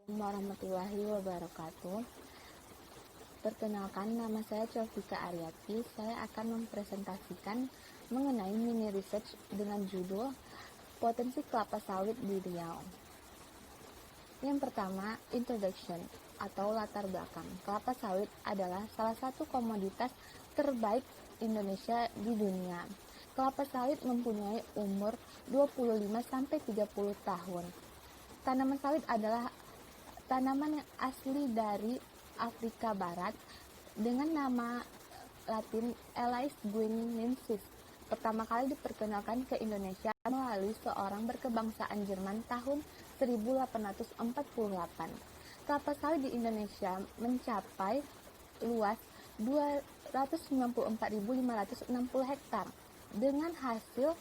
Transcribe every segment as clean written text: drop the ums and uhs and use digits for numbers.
Warahmatullahi wabarakatuh. Perkenalkan, nama saya Covika Aryati. Saya akan mempresentasikan mengenai mini research dengan judul Potensi Kelapa Sawit di Riau. Yang pertama, introduction atau latar belakang. Kelapa sawit adalah salah satu komoditas terbaik Indonesia di dunia. Kelapa sawit mempunyai umur 25-30 tahun. Tanaman sawit adalah tanaman yang asli dari Afrika Barat dengan nama Latin Elais guineensis. Pertama kali diperkenalkan ke Indonesia melalui seorang berkebangsaan Jerman tahun 1848. Kelapa sawit di Indonesia mencapai luas 294.560 hektar dengan hasil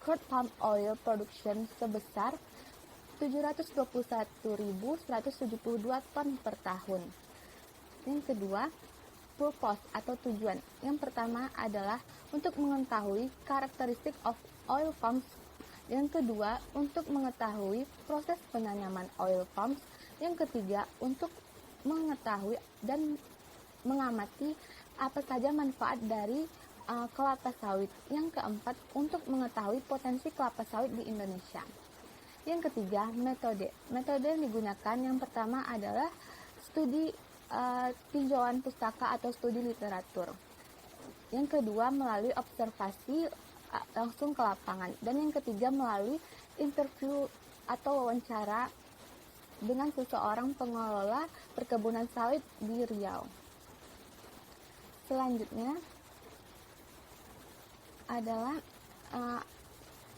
crude palm oil production sebesar 721.172 ton per tahun. Yang kedua, purpose atau tujuan. Yang pertama adalah untuk mengetahui karakteristik of oil palms. Yang kedua, untuk mengetahui proses penanaman oil palms. Yang ketiga, untuk mengetahui dan mengamati apa saja manfaat dari kelapa sawit. Yang keempat, untuk mengetahui potensi kelapa sawit di Indonesia. Yang ketiga, metode. Metode yang digunakan yang pertama adalah studi tinjauan pustaka atau studi literatur. Yang kedua, melalui observasi langsung ke lapangan. Dan yang ketiga, melalui interview atau wawancara dengan seseorang pengelola perkebunan sawit di Riau. Selanjutnya adalah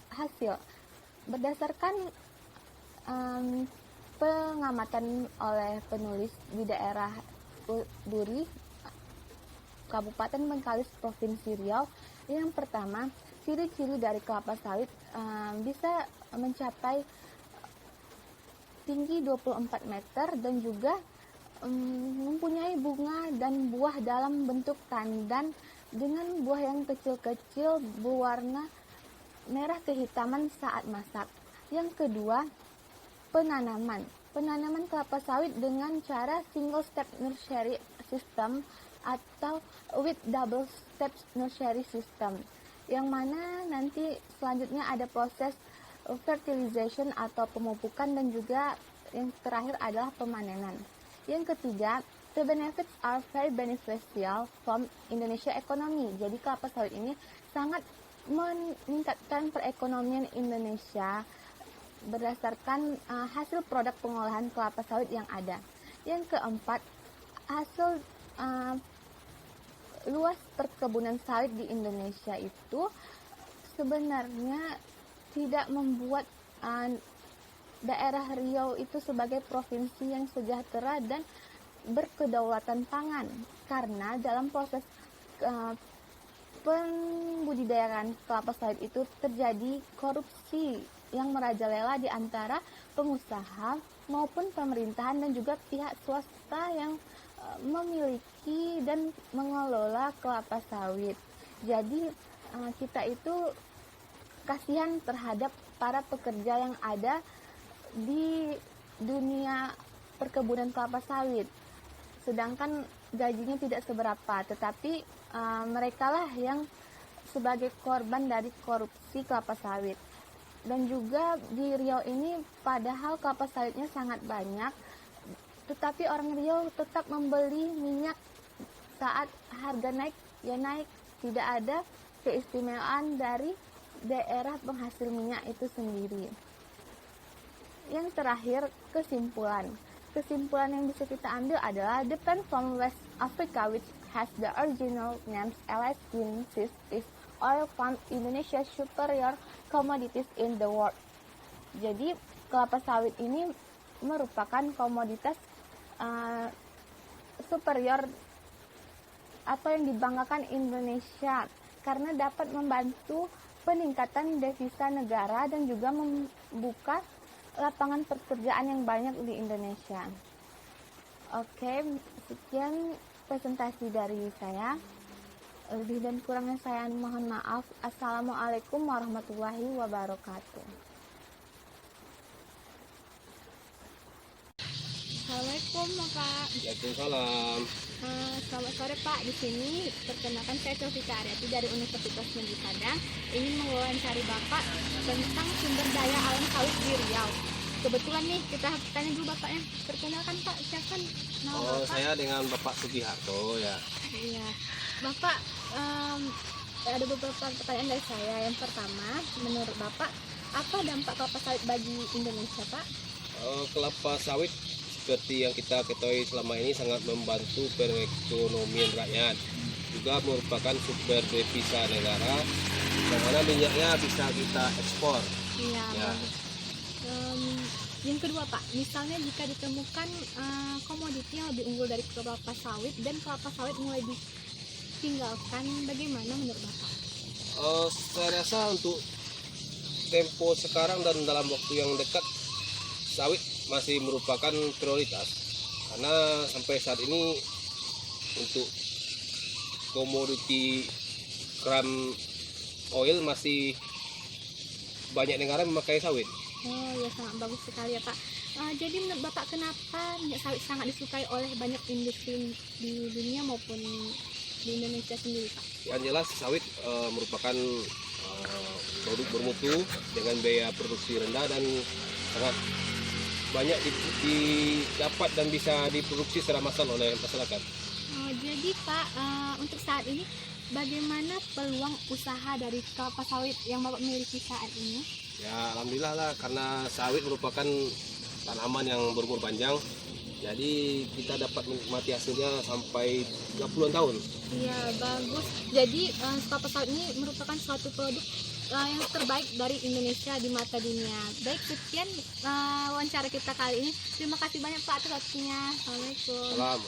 hasil. Berdasarkan pengamatan oleh penulis di daerah Duri, Kabupaten Bengkalis, Provinsi Riau, yang pertama, ciri-ciri dari kelapa sawit bisa mencapai tinggi 24 meter dan juga mempunyai bunga dan buah dalam bentuk tandan dengan buah yang kecil-kecil berwarna merah kehitaman saat masak. Yang kedua, penanaman. Penanaman kelapa sawit dengan cara single step nursery system atau with double step nursery system. Yang mana nanti selanjutnya ada proses fertilization atau pemupukan dan juga yang terakhir adalah pemanenan. Yang ketiga, the benefits are very beneficial from Indonesia economy. Jadi kelapa sawit ini sangat meningkatkan perekonomian Indonesia berdasarkan hasil produk pengolahan kelapa sawit yang ada. Yang keempat, hasil luas perkebunan sawit di Indonesia itu sebenarnya tidak membuat daerah Riau itu sebagai provinsi yang sejahtera dan berkedaulatan pangan, karena dalam proses pembudidayaan kelapa sawit itu terjadi korupsi yang merajalela di antara pengusaha maupun pemerintahan dan juga pihak swasta yang memiliki dan mengelola kelapa sawit. Jadi kita itu kasihan terhadap para pekerja yang ada di dunia perkebunan kelapa sawit. Sedangkan gajinya tidak seberapa, tetapi mereka lah yang sebagai korban dari korupsi kelapa sawit. Dan juga di Riau ini padahal kelapa sawitnya sangat banyak, tetapi orang Riau tetap membeli minyak saat harga naik, ya naik. Tidak ada keistimewaan dari daerah penghasil minyak itu sendiri. Yang terakhir, kesimpulan. Kesimpulan yang bisa kita ambil adalah the plant from West Africa which has the original names Elais guineensis is oil palm Indonesia superior commodities in the world. Jadi kelapa sawit ini merupakan komoditas superior atau yang dibanggakan Indonesia karena dapat membantu peningkatan devisa negara dan juga membuka lapangan pekerjaan yang banyak di Indonesia. Oke, sekian presentasi dari saya. Lebih dan kurangnya saya mohon maaf. Assalamualaikum warahmatullahi wabarakatuh. Assalamualaikum Bapak. Waalaikumsalam. Selamat sore Pak. Di sini perkenalkan saya Taufika Aryati dari Universitas Negeri Padang. Ingin mewawancari Bapak tentang sumber daya alam sawit di Riau. Kebetulan nih kita tanya dulu Bapaknya. Perkenalkan Pak, siapa nama Bapak? Saya dengan Bapak Sugiharto ya. Iya. Bapak, ada beberapa pertanyaan dari saya. Yang pertama, menurut Bapak, apa dampak kelapa sawit bagi Indonesia Pak? Kelapa sawit seperti yang kita ketahui selama ini sangat membantu perekonomian rakyat. Juga merupakan sumber devisa negara, yang mana minyaknya bisa kita ekspor. Iya. Ya. Yang kedua Pak, misalnya jika ditemukan komoditi yang lebih unggul dari kelapa sawit dan kelapa sawit mulai ditinggalkan, bagaimana menurut Bapak? Saya rasa untuk tempo sekarang dan dalam waktu yang dekat, sawit masih merupakan prioritas. Karena sampai saat ini untuk komoditi palm oil masih banyak negara memakai sawit. Oh ya, sangat bagus sekali ya Pak. Jadi menurut Bapak, kenapa minyak sawit sangat disukai oleh banyak industri di dunia maupun di Indonesia sendiri Pak? Yang jelas sawit merupakan produk bermutu dengan biaya produksi rendah dan sangat banyak didapat dan bisa diproduksi secara massal oleh masyarakat. Jadi Pak, untuk saat ini bagaimana peluang usaha dari kelapa sawit yang Bapak miliki saat ini? Ya alhamdulillah lah, karena sawit merupakan tanaman yang berumur panjang, jadi kita dapat menikmati hasilnya sampai 30-an tahun. Iya, bagus. Jadi kelapa sawit ini merupakan suatu produk yang terbaik dari Indonesia di mata dunia. Baik, sekian wawancara kita kali ini. Terima kasih banyak Pak atas waktunya. Assalamualaikum. Salam.